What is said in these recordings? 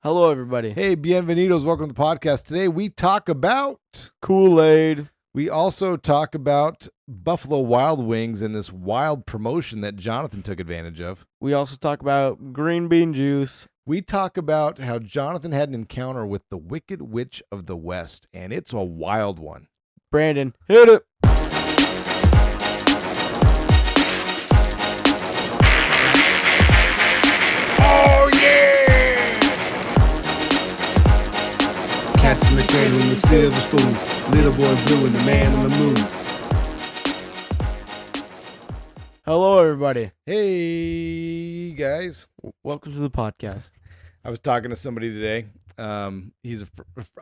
Hello, everybody. Hey, bienvenidos. Welcome to the podcast. Today we talk about Kool Aid. We also talk about Buffalo Wild Wings and this wild promotion that Jonathan took advantage of. We also talk about green bean juice. We talk about how Jonathan had an encounter with the Wicked Witch of the West, and it's a wild one. Brandon, hit it. Oh, yeah! Cats in the cradle in the silver spoon. Little boy blue and the man on the moon. Hello, everybody. Hey, guys. Welcome to the podcast. I was talking to somebody today. He's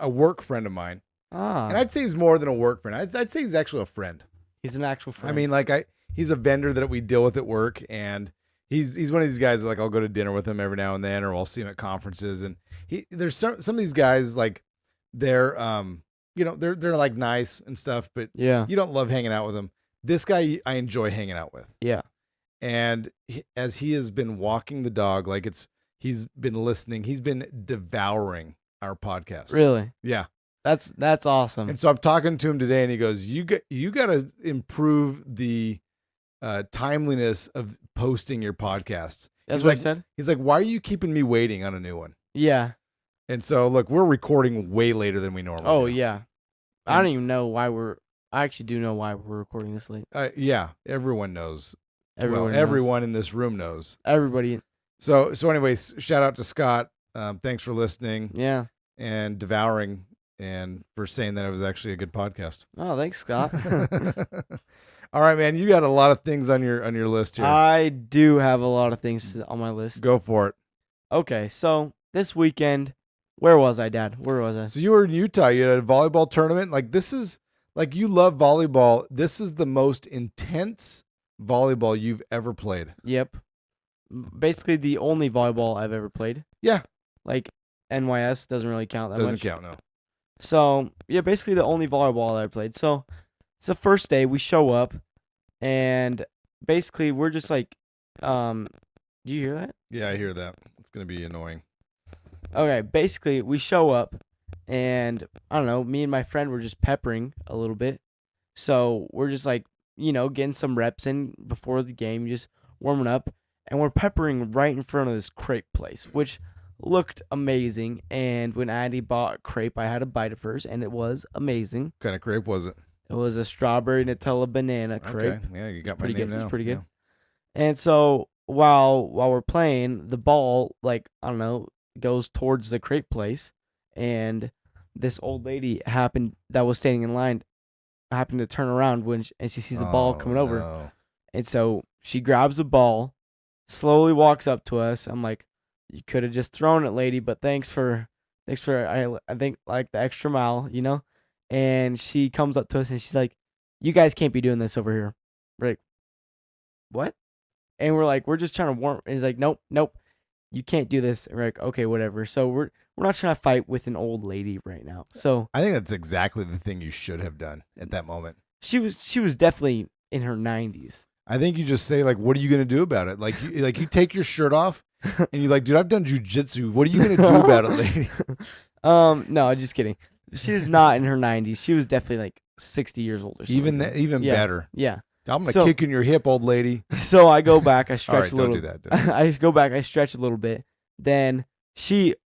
a work friend of mine. And I'd say he's more than a work friend. I'd say he's actually a friend. He's an actual friend. I mean, he's a vendor that we deal with at work, and he's one of these guys that, I'll go to dinner with him every now and then, or I'll see him at conferences. And there's some of these guys, they're they're nice and stuff, but yeah, you don't love hanging out with them. This guy I enjoy hanging out with. Yeah. And as he has been walking the dog, he's been listening, he's been devouring our podcast. Really? Yeah. That's awesome. And so I'm talking to him today, and he goes, "You got to improve the timeliness of posting your podcasts." That's what I said. He's like, "Why are you keeping me waiting on a new one?" Yeah. And so, look, we're recording way later than we normally. Oh do. yeah. I don't even know why I actually do know why we're recording this late. Yeah, everyone knows. Everyone knows. Everyone in this room knows. Everybody. So anyways, shout out to Scott. Thanks for listening. Yeah. And devouring, and for saying that it was actually a good podcast. Oh, thanks, Scott. All right, man. You got a lot of things on your list here. I do have a lot of things on my list. Go for it. Okay, so this weekend, where was I, Dad? Where was I? So you were in Utah. You had a volleyball tournament. You love volleyball. This is the most intense volleyball you've ever played. Yep. Basically the only volleyball I've ever played. Yeah. NYS doesn't really count that much. Doesn't count, no. So, yeah, basically the only volleyball I ever played. So, it's the first day. We show up, and basically we're just do you hear that? Yeah, I hear that. It's going to be annoying. Okay, basically we show up, and I don't know, me and my friend were just peppering a little bit. So, we're just getting some reps in before the game, just warming up, and we're peppering right in front of this crepe place, which looked amazing. And when Andy bought crepe, I had to bite it first, and it was amazing. What kind of crepe was it? It was a strawberry Nutella banana crepe. Okay, yeah, you got my Pretty name good. now. It's pretty good. Yeah. And so while we're playing, the ball, goes towards the crepe place, and this old lady that was standing in line happened to turn around and she sees the ball coming over. No. And so she grabs the ball, slowly walks up to us. I'm like, "You could have just thrown it, lady, but thanks for I think the extra mile, you know?" And she comes up to us and she's like, "You guys can't be doing this over here." We're like, "What?" And we're like, "We're just trying to warm." And he's like, "Nope, you can't do this." And we're like, "Okay, whatever." So we're not trying to fight with an old lady right now. So I think that's exactly the thing you should have done at that moment. she was definitely in her 90s. I think you just say, what are you going to do about it? You take your shirt off and you're like, "Dude, I've done jujitsu. What are you going to do about it, lady?" No, just kidding. She was not in her 90s. She was definitely 60 years old or something. Even Yeah. better. Yeah. I'm going to kick in your hip, old lady. So I go back, I stretch All right, a little. don't do that. I go back, I stretch a little bit. Then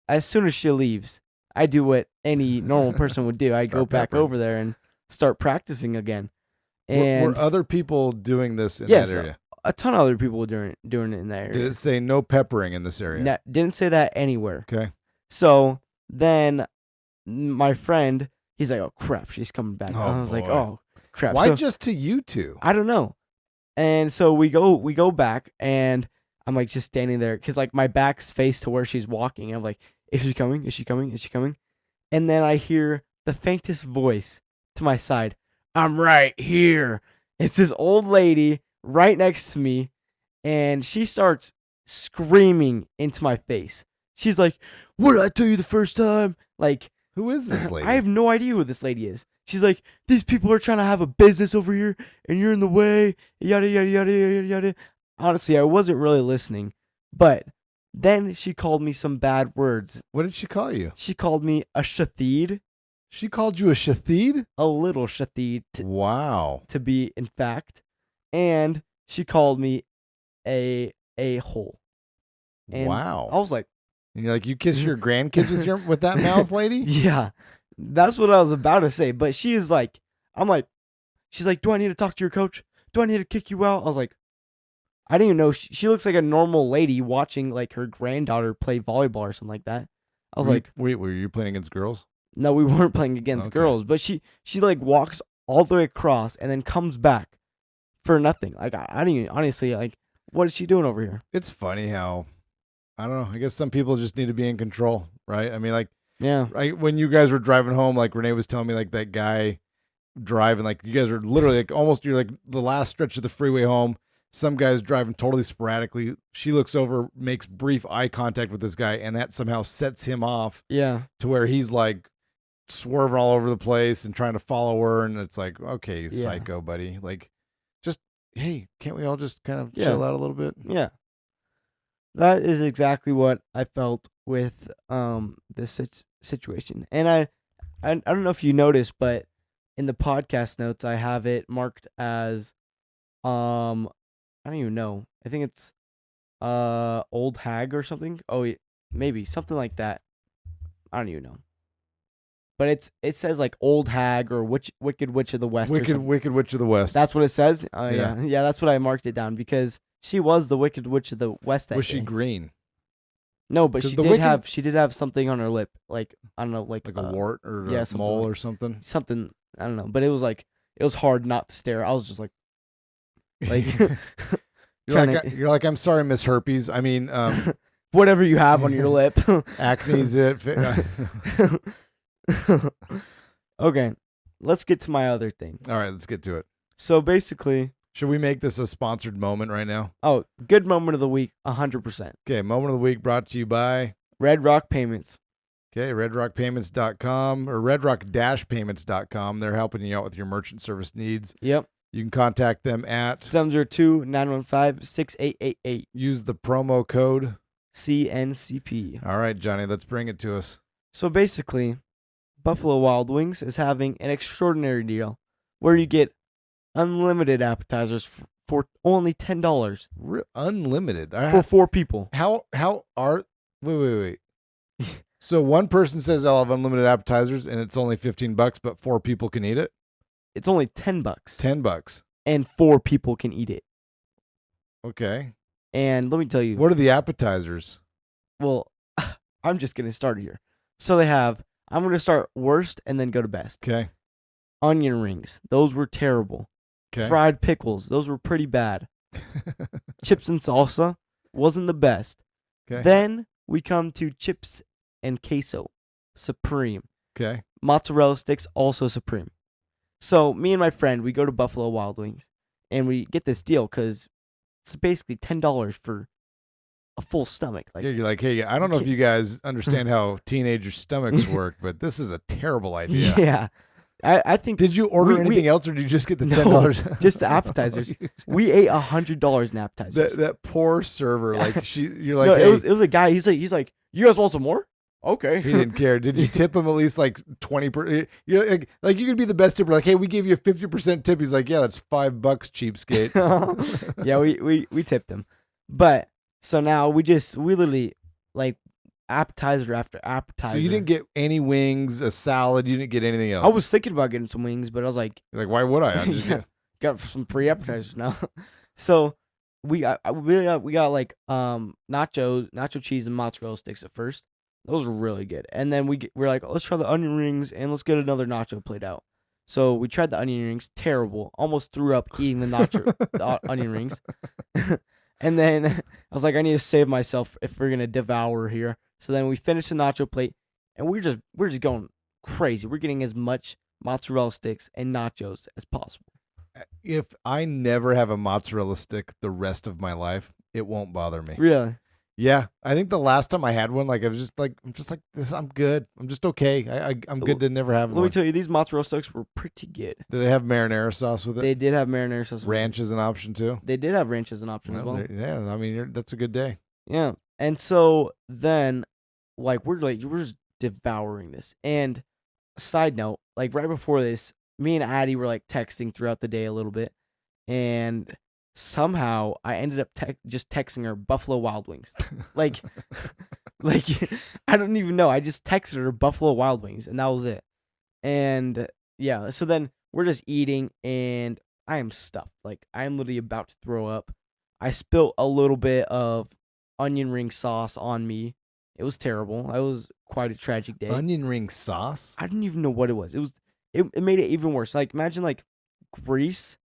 as soon as she leaves, I do what any normal person would do. I go back over there and start practicing again. And were other people doing this in yes, that area? A ton of other people were doing it in that area. Did it say no peppering in this area? Didn't say that anywhere. Okay. So then my friend, he's like, "Oh crap, she's coming back." Oh, and I was like, boy. "Oh crap." Why So, just to you two? I don't know. And so we go back, and I'm just standing there because my back's face to where she's walking. And I'm like, "Is she coming? Is she coming? Is she coming?" And then I hear the faintest voice to my side. "I'm right here." It's this old lady right next to me, and she starts screaming into my face. She's like, "What did I tell you the first time?" Who is this lady? I have no idea who this lady is. She's like, "These people are trying to have a business over here, and you're in the way, yada, yada, yada, yada, yada." Honestly, I wasn't really listening, but Then she called me some bad words. What did she call you? She called me a shatheed, She called you a shatheed? a little shatheed Wow. to be in fact, and she called me a hole. And Wow. I was like, And you're like, you kiss your grandkids with that mouth, lady? yeah, that's what I was about to say. But she is like, she's like, do I need to talk to your coach? Do I need to kick you out? I was like, I didn't even know. She looks like a normal lady watching like her granddaughter play volleyball or something like that. I was like, wait, were you playing against girls? no, we weren't playing against Okay. girls. But she like walks all the way across and then comes back for nothing. Like I didn't even, honestly, like, what is she doing over here? It's funny how, I don't know, I guess some people just need to be in control, right? I mean, like, Yeah. when you guys were driving home, like Renee was telling me, like that guy driving, like you guys are literally like almost, you're like the last stretch of the freeway home. Some guy's driving totally sporadically. She looks over, makes brief eye contact with this guy, and that somehow sets him off Yeah. to where he's like swerving all over the place and trying to follow her. And it's like, okay, Yeah. psycho, buddy. Like, just, hey, can't we all just kind of Yeah. chill out a little bit? Yeah. That is exactly what I felt with this situation. And I don't know if you noticed, but in the podcast notes I have it marked as I don't even know. I think it's old hag or something. Oh, maybe something like that. I don't even know. But it says like old hag or wicked witch of the west. or something. Wicked Witch of the West. That's what it says. Yeah. Yeah. That's what I marked it down because she was the wicked witch of the west. That Was she day. green? No, but 'Cause she the did wicked- she did have something on her lip, like I don't know, like Like a wart or yeah, a something mole like- or something? something. I don't know, but it was hard not to stare. I was just like You're like, I'm sorry, Miss Herpes. I mean, whatever you have on your lip. acne's it. Okay, let's get to my other thing. All right, let's get to it. So basically, Should we make this a sponsored moment right now? oh, good moment of the week, 100%. Okay, moment of the week brought to you by, Red Rock Payments. okay, redrockpayments.com or redrock-payments.com. They're helping you out with your merchant service needs. Yep. You can contact them at, 702-915-6888. use the promo code. CNCP. All right, Johnny, let's bring it to us. So basically, Buffalo Wild Wings is having an extraordinary deal where you get unlimited appetizers for only $10 Unlimited. for 4 people. How are, wait. So one person says I'll have unlimited appetizers and it's only $15, but 4 people can eat it? It's only $10 $10. and 4 people can eat it. Okay. And let me tell you, What are the appetizers? well, I'm just getting started here. So they have, I'm going to start worst and then go to best. Okay. Onion rings. Those were terrible. Okay. Fried pickles. Those were pretty bad. Chips and salsa wasn't the best. Okay. Then we come to chips and queso. Supreme. Okay. Mozzarella sticks, also supreme. So me and my friend, we go to Buffalo Wild Wings, and we get this deal because it's basically $10 for a full stomach. Like, Yeah, you're like, hey, I don't know if you guys understand how teenagers' stomachs work, but this is a terrible idea. yeah, I think Did you order We- anything else, or did you just get the No, $10? just the appetizers. We ate $100 in appetizers. that poor server, like you're like, No, hey, it was a guy. He's like, you guys want some more? Okay. he didn't care. Did you tip him at least like 20%? You're like you could be the best tipper. Like, hey, we gave you a 50% tip. He's like, yeah, that's $5, cheapskate. Yeah, we tipped him. But so now we literally like appetizer after appetizer. So you didn't get any wings, a salad. You didn't get anything else. I was thinking about getting some wings, but I was like, You're like, why would I? I'm just yeah, got some free appetizers now. So we got like nacho cheese and mozzarella sticks at first. Those were really good. And then we're like, let's try the onion rings and let's get another nacho plate out. So we tried the onion rings, terrible. Almost threw up eating the onion rings. And then I was like, I need to save myself if we're gonna devour here. So then we finished the nacho plate, and we're just going crazy. We're getting as much mozzarella sticks and nachos as possible. If I never have a mozzarella stick the rest of my life, it won't bother me. Really? Yeah, I think the last time I had one, like I'm just like this. I'm good. I'm just okay. I'm good to never have Let one. me tell you, these mozzarella sticks were pretty good. Did they have marinara sauce with it? They did have marinara sauce. Ranch is an option too. They did have ranch as an option as Well, well. yeah, I mean that's a good day. Yeah. And so then, we're just devouring this. And side note, like right before this, me and Addie were like texting throughout the day a little bit, and somehow I ended up just texting her Buffalo Wild Wings, like, like I don't even know. I just texted her Buffalo Wild Wings, and that was it. And yeah, so then we're just eating, and I am stuffed. Like I am literally about to throw up. I spilt a little bit of onion ring sauce on me. It was terrible. It was quite a tragic day. Onion ring sauce? I didn't even know what it was. It made it even worse. Like imagine like grease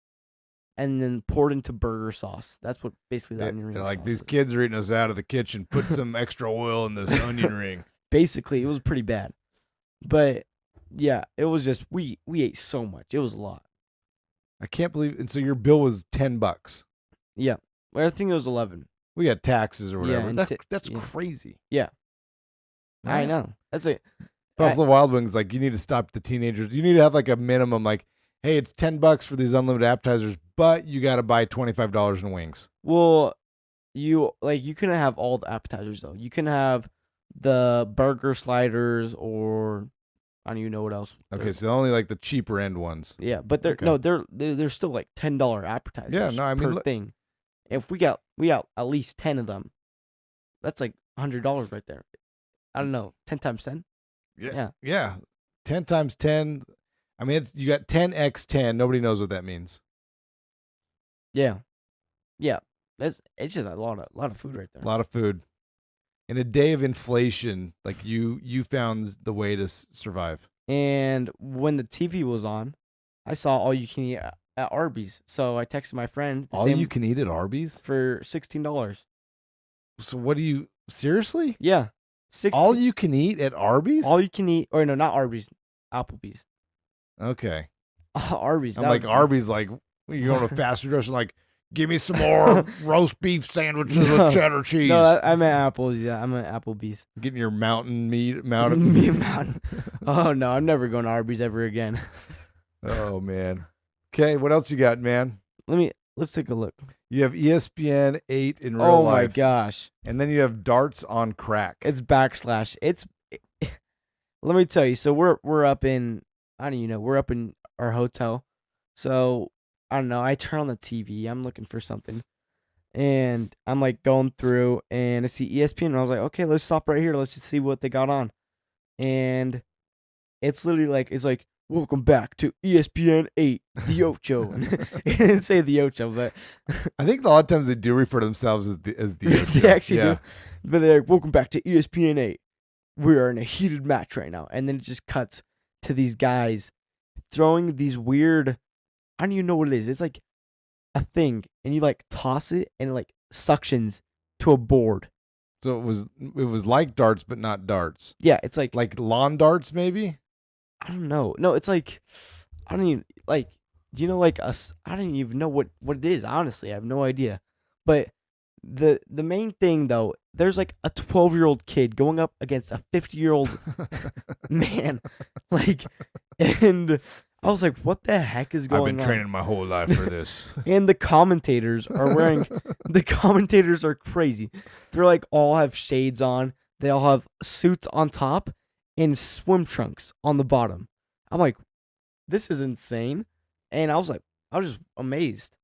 and then poured into burger sauce. That's what basically the onion ring They're sauce like, these is. kids are eating us out of the kitchen. Put some extra oil in this onion ring. Basically, it was pretty bad. But yeah, it was just we ate so much. It was a lot. I can't believe. And so your bill was $10. Yeah. Well, I think it was 11. We got taxes or Yeah, whatever. and That's yeah. crazy. Yeah. I Right. know. That's it. Buffalo Wild Wings, like you need to stop the teenagers. You need to have like a minimum, like, hey, it's $10 for these unlimited appetizers, but you got to buy $25 in wings. Well, you couldn't have all the appetizers though. You can have the burger sliders, or I don't even know what else. Okay, so only like the cheaper end ones. Yeah, but they're still like $10 appetizers. Yeah, no, I mean, per thing. If we got at least 10 of them, that's like $100 right there. I don't know, 10 times 10. Yeah. 10 times 10. I mean, you got 10x10. Nobody knows what that means. Yeah. It's just a lot of food right there. A lot of food. In a day of inflation, like you found the way to survive. And when the TV was on, I saw all you can eat at Arby's. So I texted my friend. All you can eat at Arby's for $16. So what do you seriously? Yeah, 16. All you can eat at Arby's? All you can eat, or no, not Arby's, Applebee's. Okay. Arby's. I'm like Arby's. Like you go to a fast food restaurant, like give me some more roast beef sandwiches with cheddar cheese. No, I meant Apple's. Yeah, I meant Applebee's. Getting your mountain meat, Mountain. Oh no, I'm never going to Arby's ever again. Oh man. Okay, what else you got, man? Let's take a look. You have ESPN 8 in real Oh life. my gosh. And then you have darts on crack. It's backslash. Let me tell you. So we're up in, I don't even know, we're up in our hotel. So I don't know. I turn on the TV. I'm looking for something, and I'm like going through, and I see ESPN, and I was like, okay, let's stop right here. Let's just see what they got on, and it's literally like welcome back to ESPN 8, the Ocho. It didn't say the Ocho, but I think a lot of times they do refer to themselves as the Ocho. they actually do. But they're like, welcome back to ESPN 8. We are in a heated match right now. And then it just cuts to these guys throwing these weird, I don't even know what it is. It's like a thing, and you like toss it, and it like suctions to a board. So it was like darts, but not darts. Yeah, it's like lawn darts, maybe. I don't know. No, it's like I don't even like. Do you know like us? I don't even know what it is. Honestly, I have no idea. But the main thing though, there's like a 12-year-old kid going up against a 50-year-old man, like, and I was like, what the heck is going on? I've been training my whole life for this. And the commentators are wearing. The commentators are crazy. They're like all have shades on. They all have suits on top and swim trunks on the bottom. I'm like, this is insane. And I was just amazed.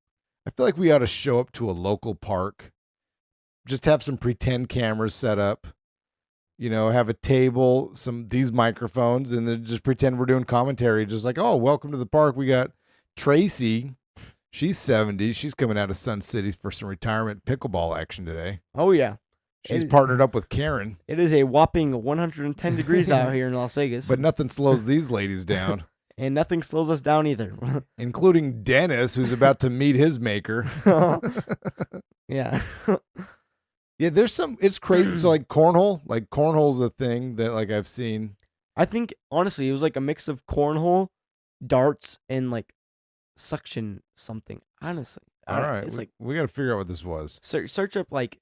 I feel like we ought to show up to a local park, just have some pretend cameras set up, have a table, these microphones, and then just pretend we're doing commentary. Just like, oh, welcome to the park. We got Tracy. She's 70. She's coming out of Sun City for some retirement pickleball action today. Oh, yeah. She's partnered up with Karen. It is a whopping 110 degrees out here in Las Vegas. But nothing slows these ladies down. And nothing slows us down either. Including Dennis, who's about to meet his maker. Yeah. Yeah, it's crazy. So cornhole's a thing that like I've seen. I think, honestly, it was like a mix of cornhole, darts, and like suction something. Honestly. All right. We got to figure out what this was. Search up like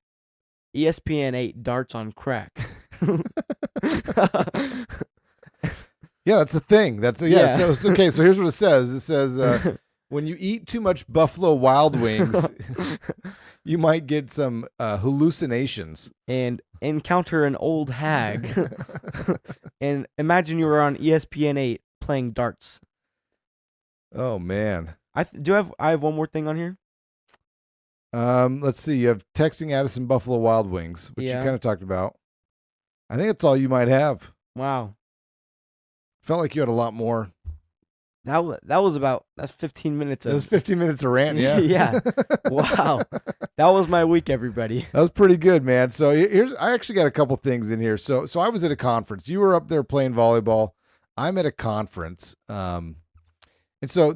ESPN 8 darts on crack. Yeah, that's a thing. Yeah. So okay. So here's what it says. It says when you eat too much Buffalo Wild Wings, you might get some hallucinations. and encounter an old hag. And imagine you were on ESPN 8 playing darts. Oh man. I have one more thing on here. Let's see. You have texting Addison Buffalo Wild Wings, which you kind of talked about. I think that's all you might have. Wow. Felt like you had a lot more. That's 15 minutes It of was 15 minutes of rant, yeah. Yeah. Wow. That was my week, everybody. That was pretty good, man. So I actually got a couple things in here. So I was at a conference. You were up there playing volleyball. I'm at a conference. And so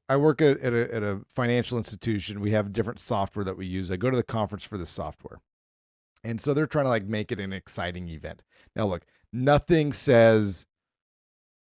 I work at a financial institution. We have different software that we use. I go to the conference for the software. And so they're trying to like make it an exciting event. Now look, nothing says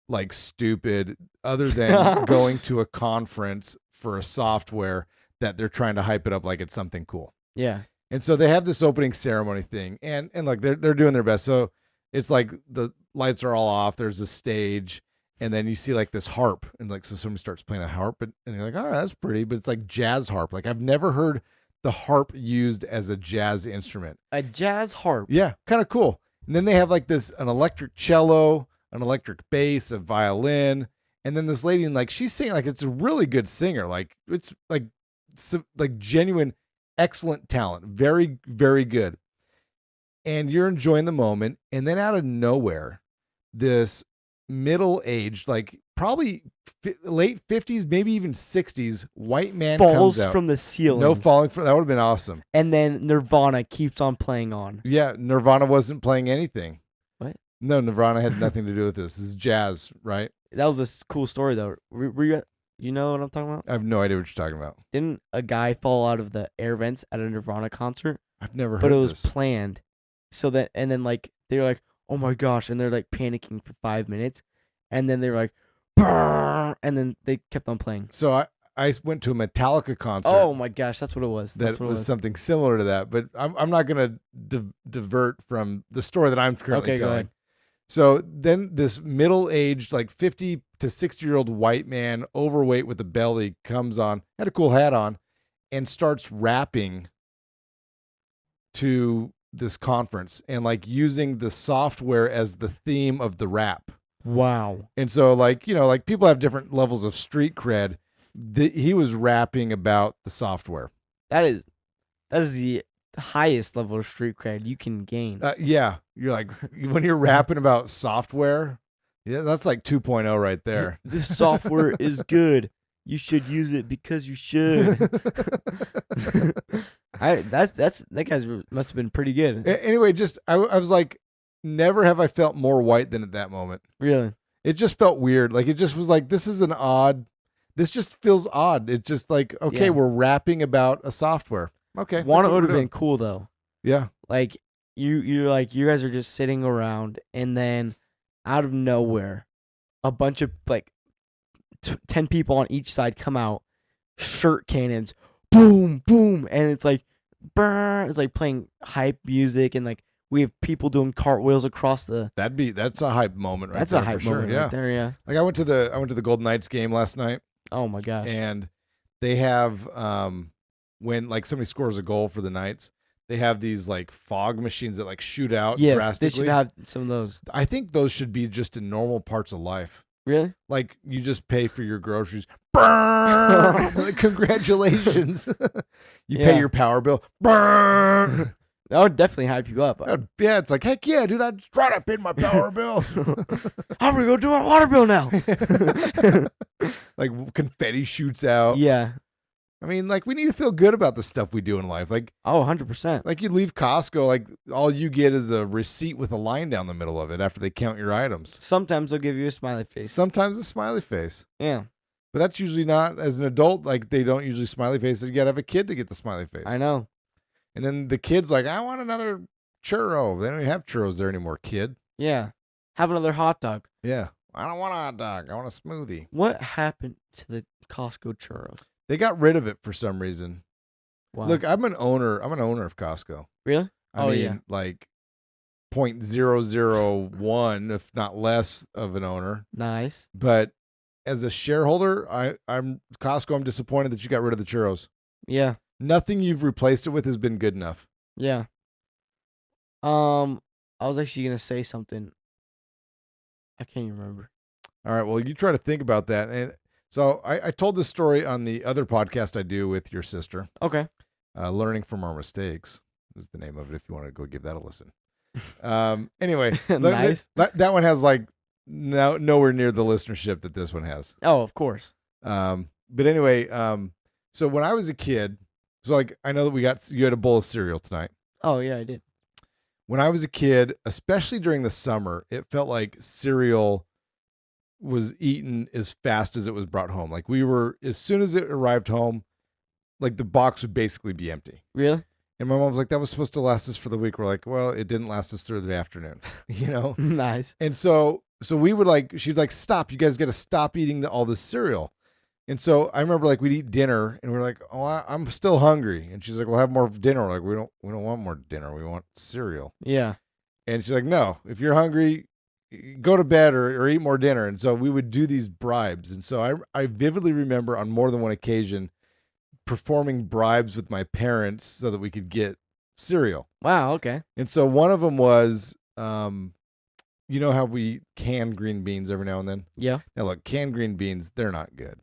like stupid other than going to a conference for a software that they're trying to hype it up like it's something cool. Yeah. And so they have this opening ceremony thing, and like they're doing their best. So it's like the lights are all off. There's a stage, and then you see like this harp, and like so somebody starts playing a harp, and you're like, all right, that's pretty, but it's like jazz harp. Like I've never heard the harp used as a jazz instrument. A jazz harp. Yeah, kind of cool. And then they have like an electric cello, an electric bass, a violin, and then this lady, and like she's singing like it's a really good singer. Like it's like genuine, excellent talent. Very, very good. And you're enjoying the moment. And then out of nowhere, this middle-aged, like probably late 50s, maybe even 60s, white man falls comes out. from the ceiling. No falling from, that would have been awesome. And then Nirvana keeps on playing on. Yeah, Nirvana wasn't playing anything. What? No, Nirvana had nothing to do with this. This is jazz, right? That was a cool story, though. You know what I'm talking about? I have no idea what you're talking about. Didn't a guy fall out of the air vents at a Nirvana concert? I've never heard But it this. was planned. So that, and then like, they're like, oh my gosh. And they're like panicking for 5 minutes. And then they're like, brrr, and then they kept on playing. So I went to a Metallica concert. Oh my gosh, that's what it was. That was something similar to that. But I'm not going to divert from the story that I'm currently Go telling. ahead. So then this middle-aged, like 50 to 60-year-old white man, overweight with a belly, comes on, had a cool hat on, and starts rapping to this conference and like using the software as the theme of the rap. Wow. And so like, you know, like people have different levels of street cred. He was rapping about the software. That is the highest level of street cred you can gain. Yeah. You're like, when you're rapping about software, yeah, that's like 2.0 right there. This software is good. You should use it because you should. That guy's must have been pretty good. Anyway, I was like, never have I felt more white than at that moment. Really? It just felt weird. Like it just was like, this just feels odd. It's just like, okay, Yeah. we're rapping about a software. Okay. One, that's it what would we're have doing. been cool though. Yeah. Like you guys are just sitting around, and then out of nowhere, a bunch of like 10 people on each side come out, shirt cannons, boom, boom, and it's like, brr, it's like playing hype music, and like we have people doing cartwheels across the. That's a hype moment right That's there. a hype for sure. moment Yeah. right there. Yeah. Like I went to the Golden Knights game last night, Oh my gosh. and they have when like somebody scores a goal for the Knights, they have these like fog machines that like shoot out Yes, drastically. they should have some of those. I think those should be just in normal parts of life. Really? Like you just pay for your groceries. Burn! Like, congratulations. You Yeah. pay your power bill. Burn! That would definitely hype you up. Yeah, it's like, heck yeah, dude, I just right up in my power bill. I'm gonna go do my water bill now. Like confetti shoots out. Yeah. I mean, like we need to feel good about the stuff we do in life. Like Oh, 100%. you leave Costco, like all you get is a receipt with a line down the middle of it after they count your items. Sometimes they'll give you a smiley face. Sometimes a smiley face. Yeah. But that's usually not, as an adult, like they don't usually smiley face. You gotta have a kid to get the smiley face. I know. And then the kid's like, I want another churro. They don't even have churros there anymore, kid. Yeah. Have another hot dog. Yeah. I don't want a hot dog. I want a smoothie. What happened to the Costco churros? They got rid of it for some reason. Wow. Look, I'm an owner of Costco. Really? I mean, like 0.001, if not less of an owner. Nice. But as a shareholder, I'm Costco. I'm disappointed that you got rid of the churros. Yeah. Nothing you've replaced it with has been good enough. Yeah. I was actually gonna say something. I can't even remember. All right. Well, you try to think about that. And so I told this story on the other podcast I do with your sister. Okay. Learning from Our Mistakes is the name of it if you want to go give that a listen. Anyway, Nice. that one has like nowhere near the listenership that this one has. Oh, of course. But anyway, so when I was a kid, so like I know that you had a bowl of cereal tonight. Oh yeah, I did. When I was a kid, especially during the summer, it felt like cereal was eaten as fast as it was brought home. Like as soon as it arrived home, like the box would basically be empty. Really? And my mom was like, that was supposed to last us for the week. We're like, well, it didn't last us through the afternoon, Nice. And so we would she'd like, stop, you guys got to stop eating all this cereal. And so I remember like we'd eat dinner and we're like, oh, I'm still hungry. And she's like, we'll have more dinner. We're like, we don't want more dinner. We want cereal. Yeah. And she's like, no, if you're hungry, go to bed or eat more dinner. And so we would do these bribes. And so I vividly remember on more than one occasion performing bribes with my parents so that we could get cereal. Wow. Okay. And so one of them was, you know how we can green beans every now and then? Yeah. Now look, canned green beans, they're not good.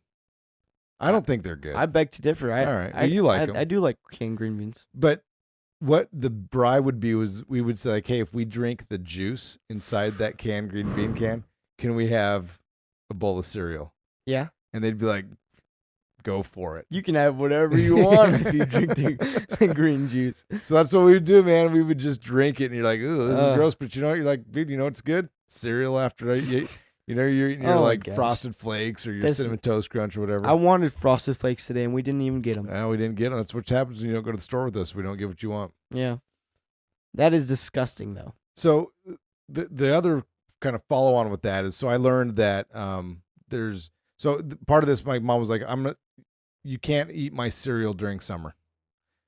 I don't think they're good. I beg to differ. All right. Well, you like them. I do like canned green beans. But what the bribe would be was we would say, like, hey, if we drink the juice inside that canned green bean can we have a bowl of cereal? Yeah. And they'd be like, go for it. You can have whatever you want if you drink the green juice. So that's what we would do, man. We would just drink it, and you're like, ooh, this is gross. But you know what? You're like, dude, you know what's good? Cereal after you're eating your like Frosted Flakes or your Cinnamon Toast Crunch or whatever. I wanted Frosted Flakes today, and we didn't even get them. No, we didn't get them. That's what happens when you don't go to the store with us. We don't get what you want. Yeah. That is disgusting, though. So the other kind of follow on with that is, so I learned that part of this, my mom was like, you can't eat my cereal during summer.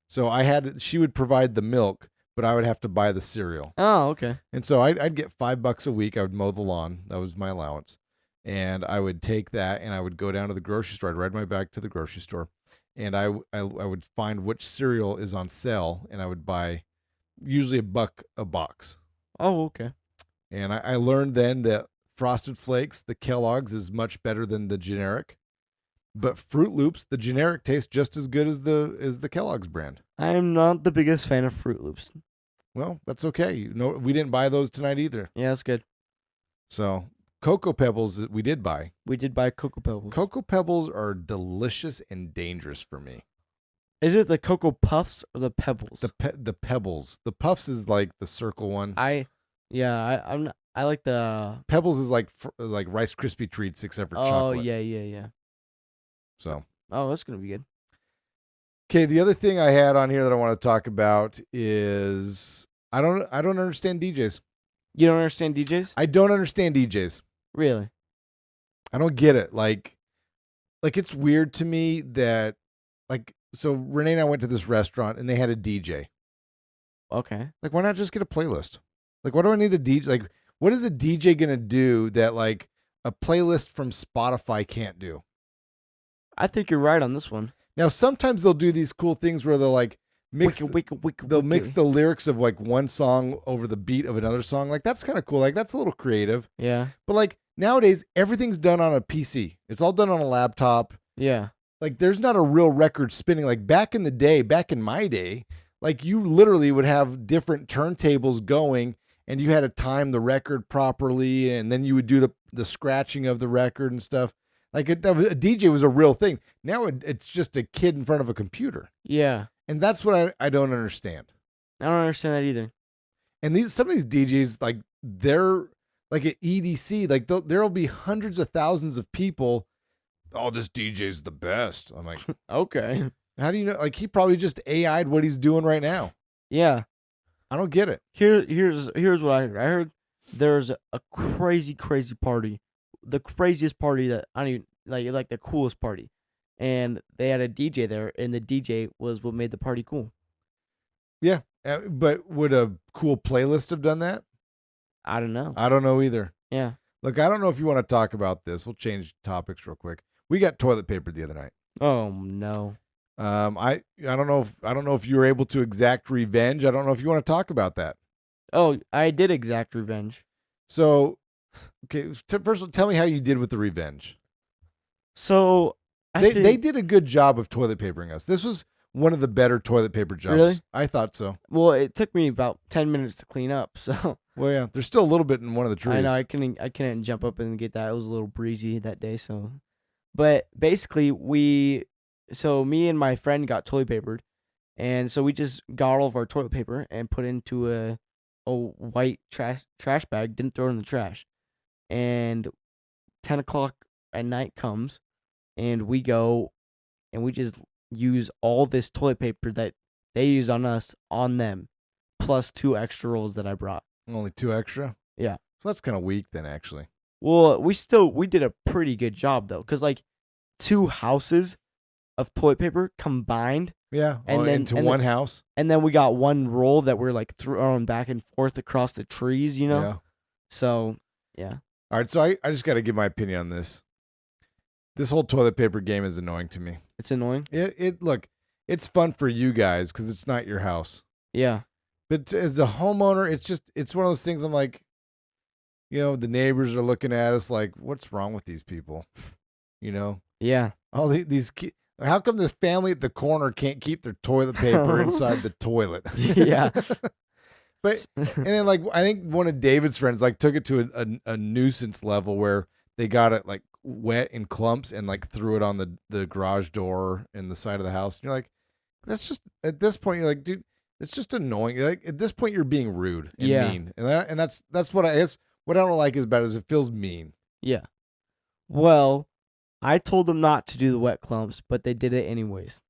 So she would provide the milk, but I would have to buy the cereal. Oh, okay. And so I'd get $5 a week. I would mow the lawn. That was my allowance. And I would take that and I would go down to the grocery store. I'd ride my bike to the grocery store and I would find which cereal is on sale and I would buy usually $1 a box. Oh, okay. And I learned then that Frosted Flakes, the Kellogg's, is much better than the generic. But Fruit Loops, the generic, tastes just as good as the Kellogg's brand. I am not the biggest fan of Fruit Loops. Well, that's okay. We didn't buy those tonight either. Yeah, that's good. So Cocoa Pebbles we did buy. We did buy Cocoa Pebbles. Cocoa Pebbles are delicious and dangerous for me. Is it the Cocoa Puffs or the Pebbles? The Pebbles. The Puffs is like the circle one. I like the Pebbles is like Rice Krispie treats except for chocolate. Oh yeah. So. Oh, that's gonna be good. Okay, the other thing I had on here that I want to talk about is I don't understand DJs. You don't understand DJs? I don't understand DJs. Really? I don't get it. Like it's weird to me that so Renee and I went to this restaurant and they had a DJ. Okay. Like, why not just get a playlist? Like, why do I need a DJ? Like, what is a DJ gonna do that like a playlist from Spotify can't do? I think you're right on this one. Now, sometimes they'll do these cool things where they'll like mix the lyrics of like one song over the beat of another song. Like, that's kind of cool. Like, that's a little creative. Yeah. But like nowadays, everything's done on a PC. It's all done on a laptop. Yeah. Like, there's not a real record spinning. Like, back in my day, like, you literally would have different turntables going and you had to time the record properly. And then you would do the scratching of the record and stuff. Like, a DJ was a real thing. Now it's just a kid in front of a computer. Yeah. And that's what I don't understand. I don't understand that either. And some of these DJs, like, they're like at EDC, like there'll be hundreds of thousands of people. Oh, this DJ's the best. I'm like, okay. How do you know? Like, he probably just AI'd what he's doing right now. Yeah. I don't get it. Here's what I heard. I heard there's a crazy party. The craziest party that I don't even like the coolest party. And they had a DJ there, and the DJ was what made the party cool. Yeah. But would a cool playlist have done that? I don't know. I don't know either. Yeah. Look, I don't know if you want to talk about this. We'll change topics real quick. We got toilet paper the other night. Oh, no. I don't know if you were able to exact revenge. I don't know if you want to talk about that. Oh, I did exact revenge. So, okay, first of all, tell me how you did with the revenge. So They did a good job of toilet papering us. This was one of the better toilet paper jobs. Really? I thought so. Well, it took me about 10 minutes to clean up. So Well, yeah, there's still a little bit in one of the trees. I know I couldn't jump up and get that. It was a little breezy that day. So, but basically me and my friend got toilet papered, and so we just got all of our toilet paper and put it into a white trash bag. Didn't throw it in the trash, and 10 o'clock at night comes, and we go, and we just use all this toilet paper that they use on us on them, plus 2 extra rolls that I brought. Only 2 extra? Yeah. So that's kind of weak then, actually. Well, we did a pretty good job though, because like 2 houses of toilet paper combined. Yeah, And then into one house. And then we got 1 roll that we're like throwing back and forth across the trees, you know? Yeah. So, yeah. All right, so I just got to give my opinion on this. This whole toilet paper game is annoying to me. It's annoying. Look, it's fun for you guys because it's not your house. Yeah. But as a homeowner, it's one of those things. I'm like, the neighbors are looking at us like, what's wrong with these people? Yeah. All these how come this family at the corner can't keep their toilet paper inside the toilet? Yeah. But and then like I think one of David's friends like took it to a nuisance level where they got it like wet in clumps and like threw it on the garage door and the side of the house. And you're like, that's just at this point you're like, dude, it's just annoying. Like at this point you're being rude and mean. And that's what I guess what I don't like is about it is it feels mean. Yeah. Well, I told them not to do the wet clumps, but they did it anyways.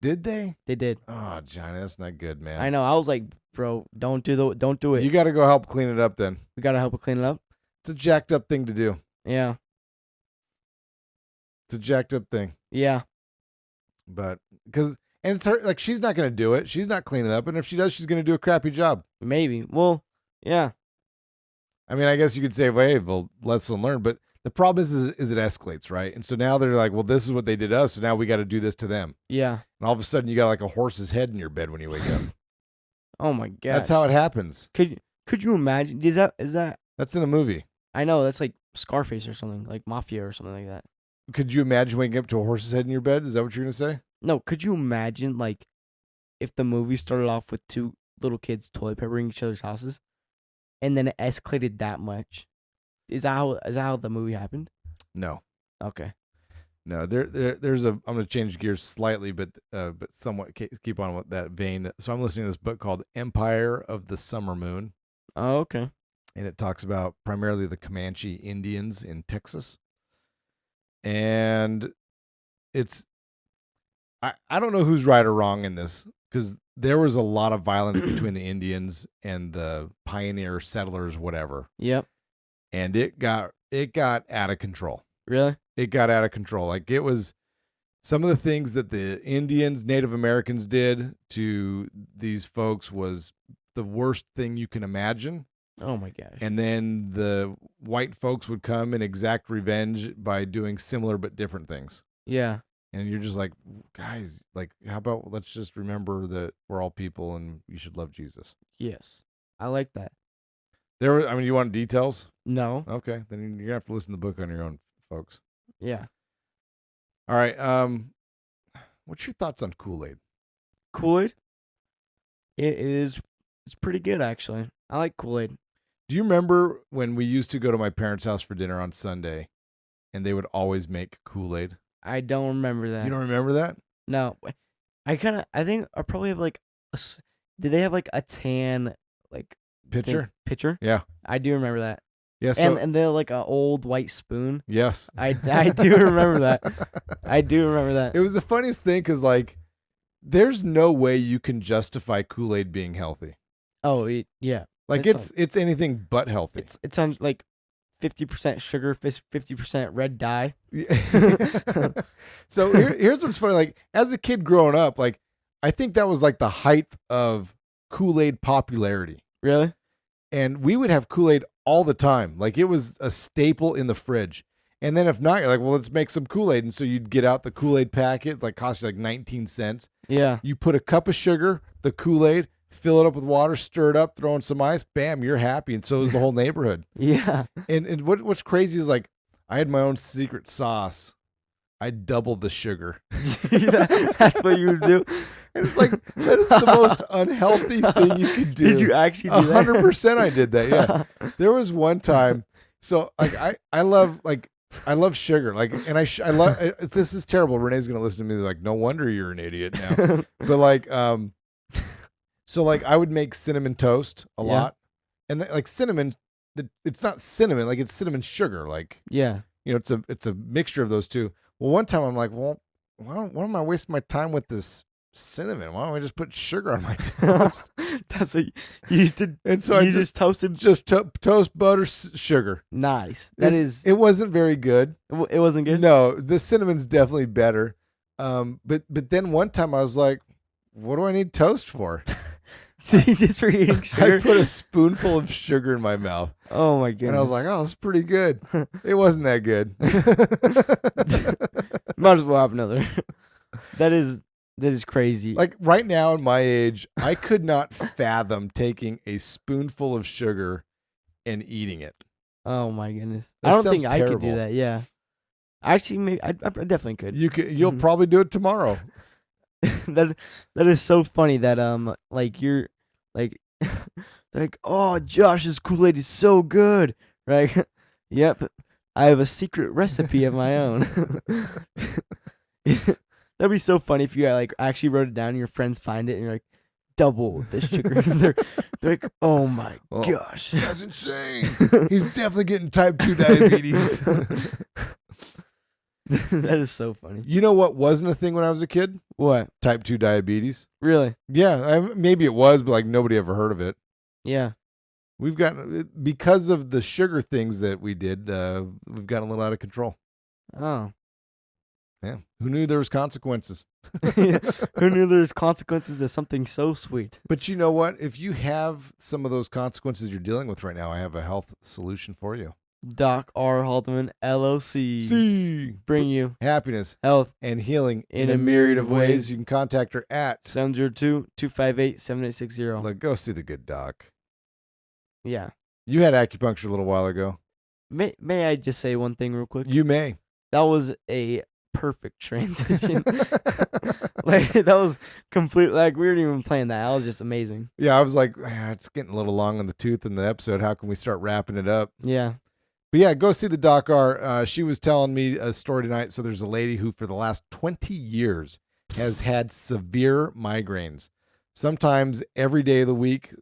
Did they? They did. Oh, Johnny, that's not good, man. I know. I was like, bro, don't do it. You got to go help clean it up then. We got to help it clean it up. It's a jacked up thing to do. Yeah. It's a jacked up thing. Yeah. But and it's her, like she's not going to do it. She's not cleaning up. And if she does, she's going to do a crappy job. Maybe. Well, yeah. I mean, I guess you could say, well, hey, well, let's learn. But the problem is it escalates, right? And so now they're like, well, this is what they did to us. So now we got to do this to them. Yeah. And all of a sudden you got like a horse's head in your bed when you wake up. Oh my god. That's how it happens. Could you imagine? Is that? That's in a movie. I know. That's like Scarface or something, like Mafia or something like that. Could you imagine waking up to a horse's head in your bed? Is that what you're going to say? No. Could you imagine like if the movie started off with 2 little kids toilet papering each other's houses, and then it escalated that much? Is that how the movie happened? No. Okay. No, there's I'm going to change gears slightly, but somewhat keep on with that vein. So I'm listening to this book called Empire of the Summer Moon. Oh, okay. And it talks about primarily the Comanche Indians in Texas. And I don't know who's right or wrong in this because there was a lot of violence between the Indians and the pioneer settlers, whatever. Yep. And it got out of control. Really? It got out of control. Like it was some of the things that the Indians, Native Americans did to these folks was the worst thing you can imagine. Oh my gosh. And then the white folks would come and exact revenge by doing similar but different things. Yeah. And you're just like, guys, like, how about let's just remember that we're all people and you should love Jesus. Yes. I like that. You want details? No. Okay. Then you're going to have to listen to the book on your own, folks. Yeah. All right. What's your thoughts on Kool Aid? Kool Aid? It's pretty good, actually. I like Kool Aid. Do you remember when we used to go to my parents' house for dinner on Sunday and they would always make Kool Aid? I don't remember that. You don't remember that? No. I think I probably have like did they have like a tan like pitcher? Pitcher? Yeah. I do remember that. Yeah, so, and they're like an old white spoon. Yes. I do remember that. I do remember that. It was the funniest thing because, like, there's no way you can justify Kool Aid being healthy. Oh, yeah. Like, it's anything but healthy. It sounds like 50% sugar, 50% red dye. So here's what's funny. Like, as a kid growing up, like, I think that was like the height of Kool Aid popularity. Really? And we would have Kool Aid all the time. Like, it was a staple in the fridge. And then if not, you're like, well, let's make some Kool Aid. And so you'd get out the Kool Aid packet, like cost you like 19 cents. Yeah. You put a cup of sugar, the Kool Aid, fill it up with water, stir it up, throw in some ice, bam, you're happy. And so is the whole neighborhood. Yeah. And what's crazy is like, I had my own secret sauce. I doubled the sugar. That's what you would do. And it's like, that is the most unhealthy thing you could do. Did you actually do that? 100% I did that, yeah. There was one time, so like I love sugar. Like, and I love, this is terrible. Renee's going to listen to me like, no wonder you're an idiot now. But like, so like I would make cinnamon toast a lot. And like cinnamon, it's not cinnamon, like it's cinnamon sugar. Like, Yeah. you know, it's a mixture of those two. Well, one time I'm like, well, why am I wasting my time with this cinnamon? Why don't I just put sugar on my toast? That's what you used to. And so you I just toasted. just toast butter sugar. Nice. That is. It wasn't very good. It wasn't good. No, the cinnamon's definitely better. But then one time I was like, what do I need toast for? So you just were eating sugar. I put a spoonful of sugar in my mouth. Oh my goodness. And I was like, oh, this is pretty good. It wasn't that good. Might as well have another. That is crazy. Like right now, at my age, I could not fathom taking a spoonful of sugar and eating it. Oh my goodness. That I don't think sounds I could terrible. do that. Yeah. Actually, maybe I definitely could. You'll probably do it tomorrow. that is so funny that like you're like like, oh, Josh's Kool Aid is so good, right? Yep, I have a secret recipe of my own. That'd be so funny if you like actually wrote it down and your friends find it and you're like, double the sugar. they're like, oh my gosh, That's insane. He's definitely getting type 2 diabetes. That is so funny. You know what wasn't a thing when I was a kid? What? Type 2 diabetes. Really? Yeah, maybe it was, but like nobody ever heard of it. Yeah. We've gotten, because of the sugar things that we did, we've gotten a little out of control. Oh. Yeah. Who knew there was consequences? Who knew there's consequences to something so sweet? But you know what? If you have some of those consequences you're dealing with right now, I have a health solution for you. Doc R. Haldeman, LLC. Bring you happiness, health, and healing in a myriad of ways. You can contact her at 702-258-7860. Like, go see the good doc. Yeah. You had acupuncture a little while ago. May I just say one thing real quick? You may. That was a perfect transition. Like, that was complete. Like, we weren't even playing that. That was just amazing. Yeah, I was like, it's getting a little long in the tooth in the episode. How can we start wrapping it up? Yeah. But yeah, go see the Doc R. She was telling me a story tonight. So there's a lady who for the last 20 years has had severe migraines. Sometimes every day of the week.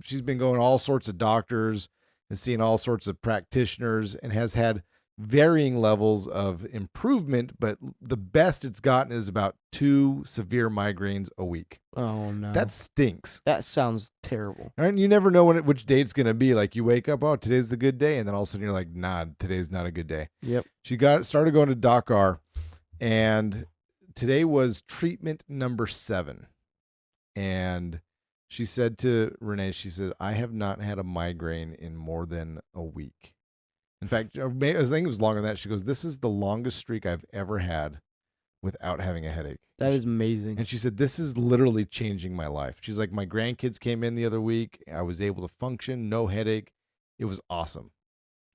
She's been going to all sorts of doctors and seeing all sorts of practitioners and has had varying levels of improvement. But the best it's gotten is about 2 severe migraines a week. Oh, no. That stinks. That sounds terrible. Right? And you never know which day it's going to be. Like you wake up, oh, today's the good day. And then all of a sudden you're like, nah, today's not a good day. Yep. She started going to Doc R. And today was treatment number 7. And she said to Renee, she said, I have not had a migraine in more than a week. In fact, I think it was longer than that. She goes, this is the longest streak I've ever had without having a headache. That is amazing. And she said, this is literally changing my life. She's like, my grandkids came in the other week. I was able to function, no headache. It was awesome.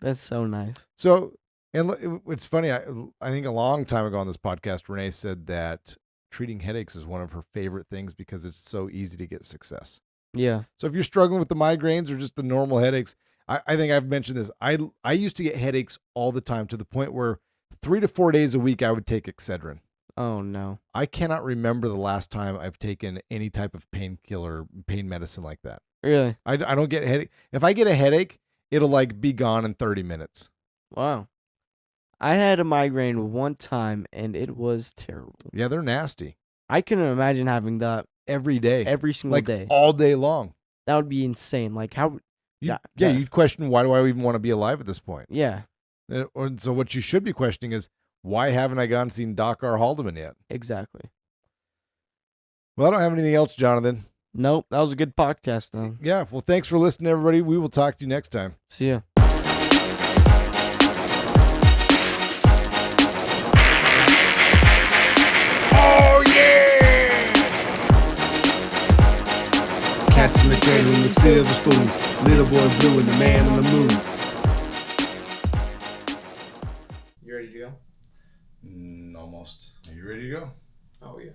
That's so nice. So, and it's funny. I think a long time ago on this podcast, Renee said that treating headaches is one of her favorite things because it's so easy to get success. Yeah. So if you're struggling with the migraines or just the normal headaches, I think I've mentioned this. I used to get headaches all the time to the point where 3 to 4 days a week I would take Excedrin. Oh, no. I cannot remember the last time I've taken any type of painkiller, pain medicine like that. Really? I don't get a headache. If I get a headache, it'll like be gone in 30 minutes. Wow. I had a migraine one time and it was terrible. Yeah, they're nasty. I couldn't imagine having that Every day. every single like day. all day long. That would be insane. Like how? You'd question, why do I even want to be alive at this point? Yeah. So what you should be questioning is, why haven't I gone and seen Doc R. Haldeman yet? Exactly. Well, I don't have anything else, Jonathan. Nope. That was a good podcast, though. Yeah. Well, thanks for listening, everybody. We will talk to you next time. See ya. silver spoon. Little boy blue and the man on the moon. You ready to go? Almost. Are you ready to go? Oh yeah.